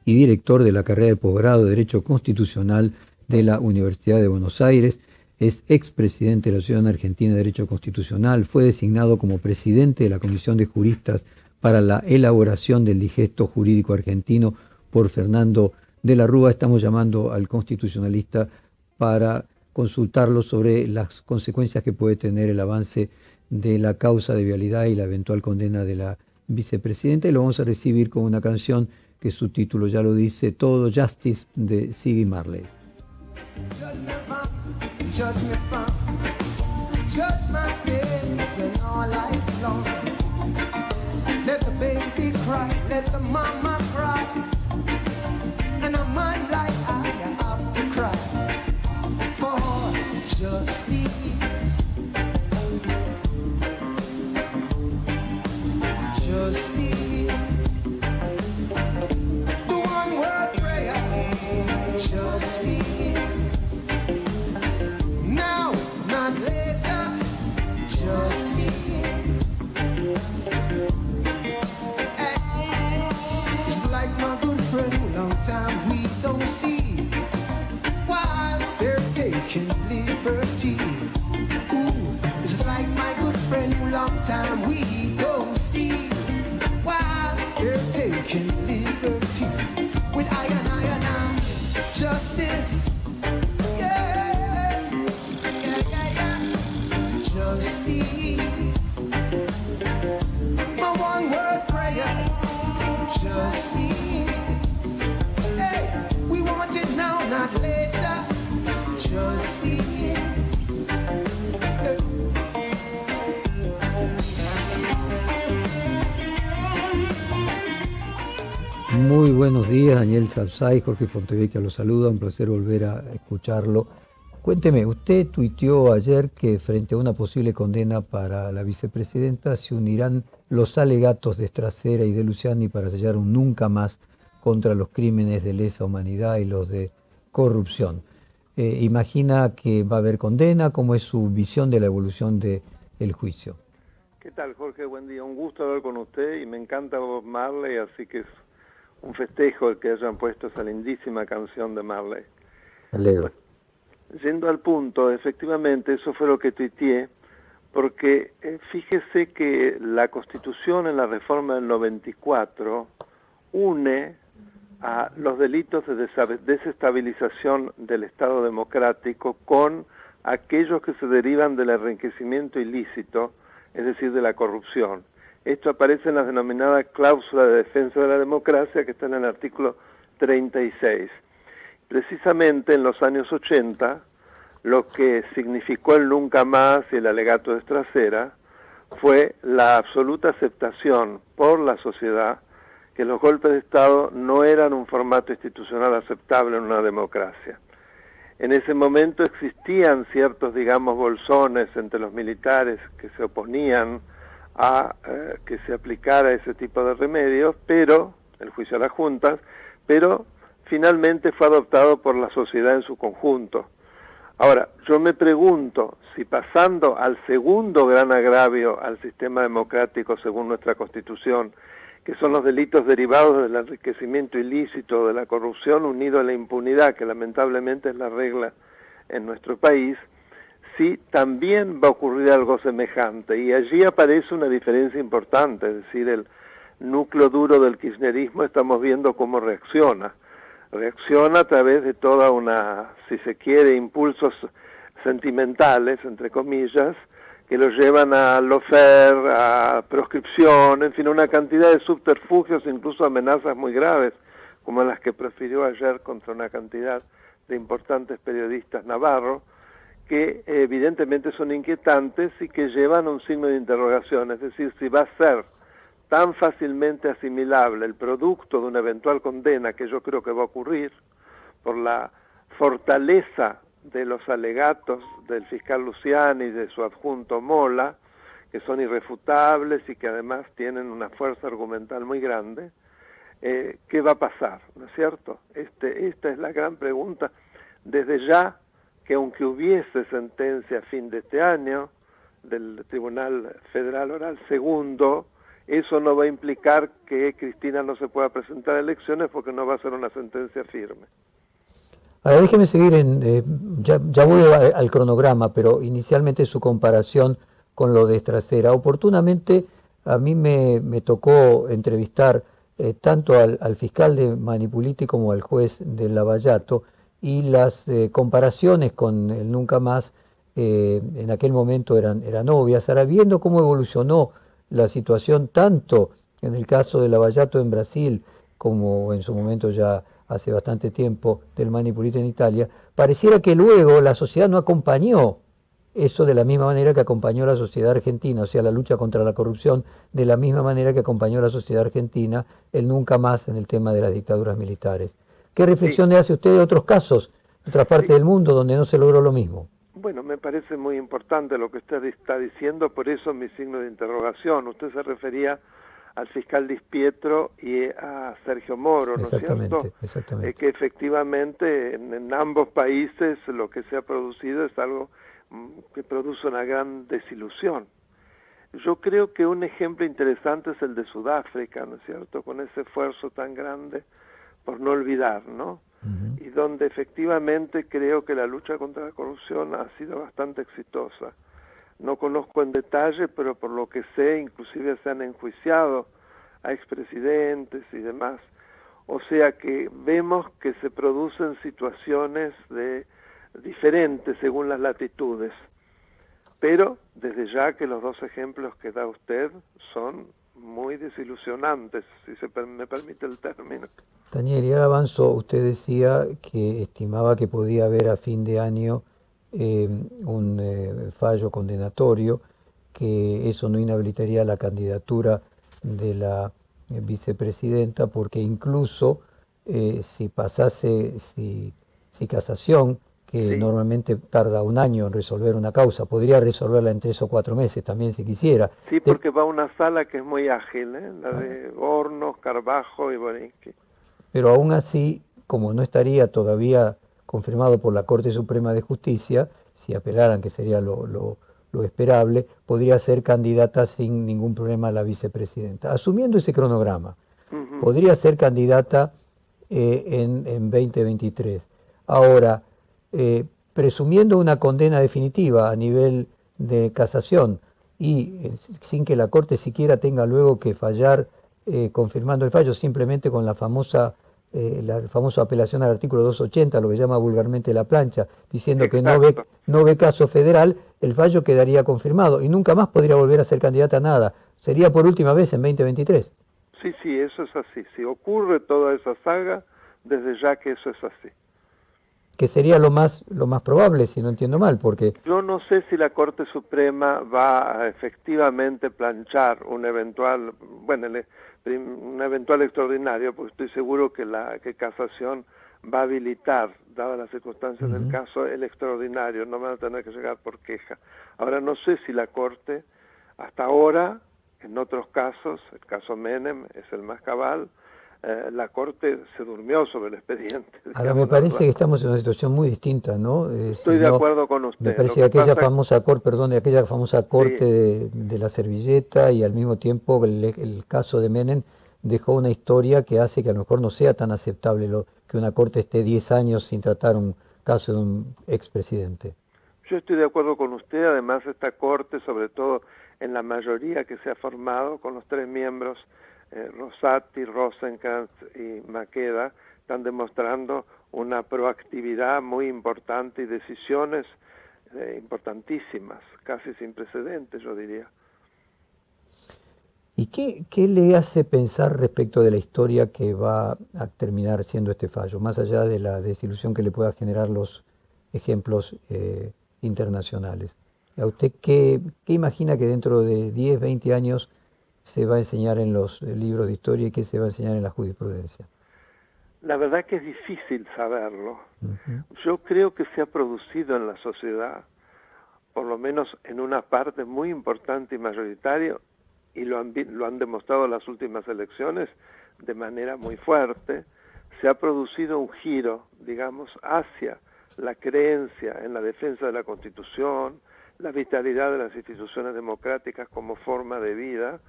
y director de la carrera de posgrado de Derecho Constitucional de la Universidad de Buenos Aires. Es expresidente de la Asociación Argentina de Derecho Constitucional, fue designado como presidente de la Comisión de Juristas para la elaboración del digesto jurídico argentino por Fernando de la Rúa. Estamos llamando al constitucionalista para consultarlo sobre las consecuencias que puede tener el avance de la causa de vialidad y la eventual condena de la vicepresidenta. Y lo vamos a recibir con una canción que su título ya lo dice todo, Justice, de Ziggy Marley. Judge me from, judge my days and all life long. Let the baby cry, let the mama cry, and I might like I have to cry for justice. Justice. The one word prayer, justice. Not later, justice. It's like my good friend, long time we don't see, while they're taking liberty. Ooh, it's like my good friend, long time we don't see, while they're taking liberty. With I and now, justice. My one word prayer, justice. Hey, we want it now, not later. Justice. Hey. Muy buenos días, Daniel Sapsay, Jorge Fontevecchia los saluda, un placer volver a escucharlo. Cuénteme, usted tuiteó ayer que frente a una posible condena para la vicepresidenta se unirán los alegatos de Stracera y de Luciani para sellar un nunca más contra los crímenes de lesa humanidad y los de corrupción. ¿Imagina que va a haber condena? ¿Cómo es su visión de la evolución del juicio? ¿Qué tal, Jorge? Buen día. Un gusto hablar con usted y me encanta Bob Marley, así que es un festejo el que hayan puesto esa lindísima canción de Marley. Me alegro. Yendo al punto, efectivamente, eso fue lo que tuiteé, porque fíjese que la Constitución en la reforma del 94 une a los delitos de desestabilización del Estado democrático con aquellos que se derivan del enriquecimiento ilícito, es decir, de la corrupción. Esto aparece en la denominada cláusula de defensa de la democracia que está en el artículo 36. Precisamente en los años 80, lo que significó el nunca más y el alegato de Stracera fue la absoluta aceptación por la sociedad que los golpes de Estado no eran un formato institucional aceptable en una democracia. En ese momento existían ciertos, digamos, bolsones entre los militares que se oponían a que se aplicara ese tipo de remedios, pero, el juicio a las juntas, pero finalmente fue adoptado por la sociedad en su conjunto. Ahora, yo me pregunto si pasando al segundo gran agravio al sistema democrático según nuestra Constitución, que son los delitos derivados del enriquecimiento ilícito, de la corrupción, unido a la impunidad, que lamentablemente es la regla en nuestro país, si también va a ocurrir algo semejante. Y allí aparece una diferencia importante, es decir, el núcleo duro del kirchnerismo estamos viendo cómo reacciona. Reacciona a través de toda una, si se quiere, impulsos sentimentales, entre comillas, que los llevan a lawfare, a proscripción, en fin, una cantidad de subterfugios, incluso amenazas muy graves, como las que profirió ayer contra una cantidad de importantes periodistas navarros, que evidentemente son inquietantes y que llevan a un signo de interrogación, es decir, si va a ser tan fácilmente asimilable el producto de una eventual condena, que yo creo que va a ocurrir, por la fortaleza de los alegatos del fiscal Luciani y de su adjunto Mola, que son irrefutables y que además tienen una fuerza argumental muy grande, ¿qué va a pasar? ¿No es cierto? Esta es la gran pregunta. Desde ya, que aunque hubiese sentencia a fin de este año del Tribunal Federal Oral Segundo, eso no va a implicar que Cristina no se pueda presentar a elecciones porque no va a ser una sentencia firme. Ahora déjeme seguir ya voy al cronograma, pero inicialmente su comparación con lo de Estracera. Oportunamente a mí me tocó entrevistar tanto al fiscal de Manipuliti como al juez de Lavallato, y las comparaciones con el Nunca Más en aquel momento eran obvias. Ahora, viendo cómo evolucionó la situación tanto en el caso de Lavallato en Brasil como en su momento ya hace bastante tiempo del Manipuliti en Italia, pareciera que luego la sociedad no acompañó eso de la misma manera que acompañó la sociedad argentina, o sea, la lucha contra la corrupción, de la misma manera que acompañó la sociedad argentina el Nunca Más en el tema de las dictaduras militares. ¿Qué reflexión le hace usted de otros casos, de otras partes del mundo donde no se logró lo mismo? Bueno, me parece muy importante lo que usted está diciendo, por eso mi signo de interrogación. Usted se refería al fiscal Di Pietro y a Sergio Moro, ¿no es cierto? Exactamente. Que efectivamente en ambos países lo que se ha producido es algo que produce una gran desilusión. Yo creo que un ejemplo interesante es el de Sudáfrica, ¿no es cierto? Con ese esfuerzo tan grande por no olvidar, ¿no? Y donde efectivamente creo que la lucha contra la corrupción ha sido bastante exitosa. No conozco en detalle, pero por lo que sé, inclusive se han enjuiciado a expresidentes y demás. O sea que vemos que se producen situaciones diferentes según las latitudes. Pero desde ya que los dos ejemplos que da usted son muy desilusionantes, si me permite el término. Daniel, y ahora avanzo, usted decía que estimaba que podía haber a fin de año un fallo condenatorio, que eso no inhabilitaría la candidatura de la vicepresidenta, porque incluso si pasase, si casación, que normalmente tarda un año en resolver una causa, podría resolverla en 3 o 4 meses también si quisiera. Sí, porque va a una sala que es muy ágil, la de Hornos, Carbajo y Borinsky. Pero aún así, como no estaría todavía confirmado por la Corte Suprema de Justicia, si apelaran, que sería lo esperable, podría ser candidata sin ningún problema a la vicepresidenta. Asumiendo ese cronograma, podría ser candidata en 2023. Ahora, presumiendo una condena definitiva a nivel de casación y sin que la Corte siquiera tenga luego que fallar confirmando el fallo, simplemente con la famosa apelación al artículo 280, lo que llama vulgarmente la plancha, diciendo que no ve caso federal, el fallo quedaría confirmado y nunca más podría volver a ser candidata a nada. Sería por última vez en 2023. Sí, eso es así. Si ocurre toda esa saga, desde ya que eso es así. Que sería lo más probable, si no entiendo mal, porque... Yo no sé si la Corte Suprema va a efectivamente planchar un eventual extraordinario, porque estoy seguro que casación va a habilitar, dadas las circunstancias del caso, el extraordinario, no van a tener que llegar por queja. Ahora no sé si la Corte, hasta ahora, en otros casos, el caso Menem es el más cabal, la Corte se durmió sobre el expediente. Ahora me parece que estamos en una situación muy distinta, ¿no? Estoy de acuerdo con usted. Me parece que aquella famosa corte de la servilleta y al mismo tiempo el caso de Menem dejó una historia que hace que a lo mejor no sea tan aceptable que una corte esté 10 años sin tratar un caso de un expresidente. Yo estoy de acuerdo con usted, además esta corte, sobre todo en la mayoría que se ha formado con los 3 miembros, Rosati, Rosenkrantz y Maqueda, están demostrando una proactividad muy importante y decisiones importantísimas, casi sin precedentes, yo diría. ¿Y qué le hace pensar respecto de la historia que va a terminar siendo este fallo, más allá de la desilusión que le pueda generar los ejemplos internacionales? ¿A usted qué imagina que dentro de 10, 20 años se va a enseñar en los libros de historia y qué se va a enseñar en la jurisprudencia? La verdad que es difícil saberlo. Yo creo que se ha producido en la sociedad, por lo menos en una parte muy importante y mayoritaria, y lo han demostrado las últimas elecciones de manera muy fuerte, se ha producido un giro, digamos, hacia la creencia en la defensa de la Constitución, la vitalidad de las instituciones democráticas como forma de vida,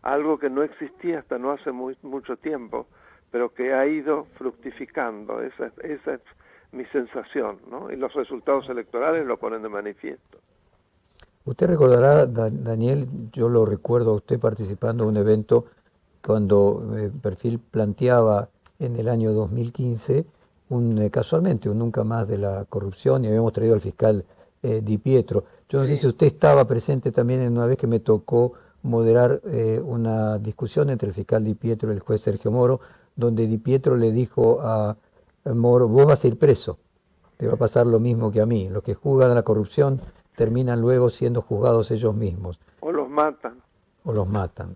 algo que no existía hasta no hace mucho tiempo, pero que ha ido fructificando. Esa es mi sensación, ¿no? Y los resultados electorales lo ponen de manifiesto. Usted recordará, Daniel, yo lo recuerdo a usted participando en un evento cuando Perfil planteaba en el año 2015 casualmente un nunca más de la corrupción, y habíamos traído al fiscal Di Pietro. Yo no sé si usted estaba presente también en una vez que me tocó moderar una discusión entre el fiscal Di Pietro y el juez Sergio Moro, donde Di Pietro le dijo a Moro: vos vas a ir preso, te va a pasar lo mismo que a mí, los que juzgan a la corrupción terminan luego siendo juzgados ellos mismos. O los matan. O los matan.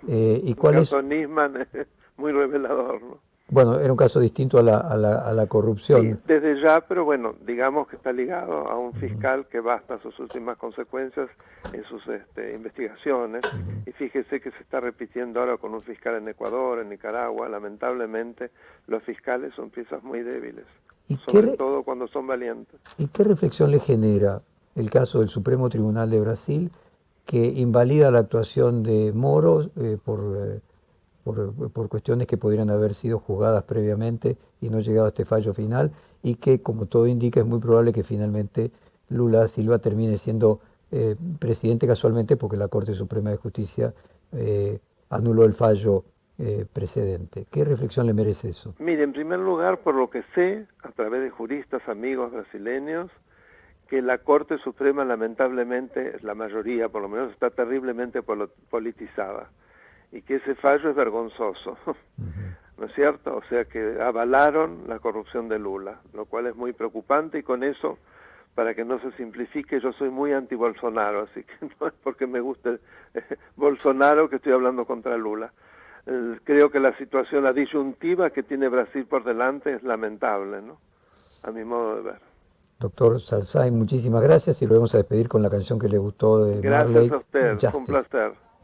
¿Y cuál es? El caso Nisman es muy revelador, ¿no? Bueno, era un caso distinto a la corrupción. Sí, desde ya, pero bueno, digamos que está ligado a un fiscal que va hasta sus últimas consecuencias en sus investigaciones. Y fíjese que se está repitiendo ahora con un fiscal en Ecuador, en Nicaragua. Lamentablemente, los fiscales son piezas muy débiles, sobre todo cuando son valientes. ¿Y qué reflexión le genera el caso del Supremo Tribunal de Brasil, que invalida la actuación de Moro por cuestiones que podrían haber sido juzgadas previamente y no llegado a este fallo final, y que, como todo indica, es muy probable que finalmente Lula da Silva termine siendo presidente, casualmente porque la Corte Suprema de Justicia anuló el fallo precedente? ¿Qué reflexión le merece eso? Mire, en primer lugar, por lo que sé, a través de juristas, amigos brasileños, que la Corte Suprema, lamentablemente, la mayoría por lo menos, está terriblemente politizada, y que ese fallo es vergonzoso, ¿no es cierto? O sea, que avalaron la corrupción de Lula, lo cual es muy preocupante. Y con eso, para que no se simplifique, yo soy muy anti-Bolsonaro, así que no es porque me guste Bolsonaro que estoy hablando contra Lula. Creo que la situación, la disyuntiva que tiene Brasil por delante es lamentable, ¿no? A mi modo de ver. Doctor Sarzay, muchísimas gracias, y lo vamos a despedir con la canción que le gustó de Marley. Gracias a usted, fue un placer.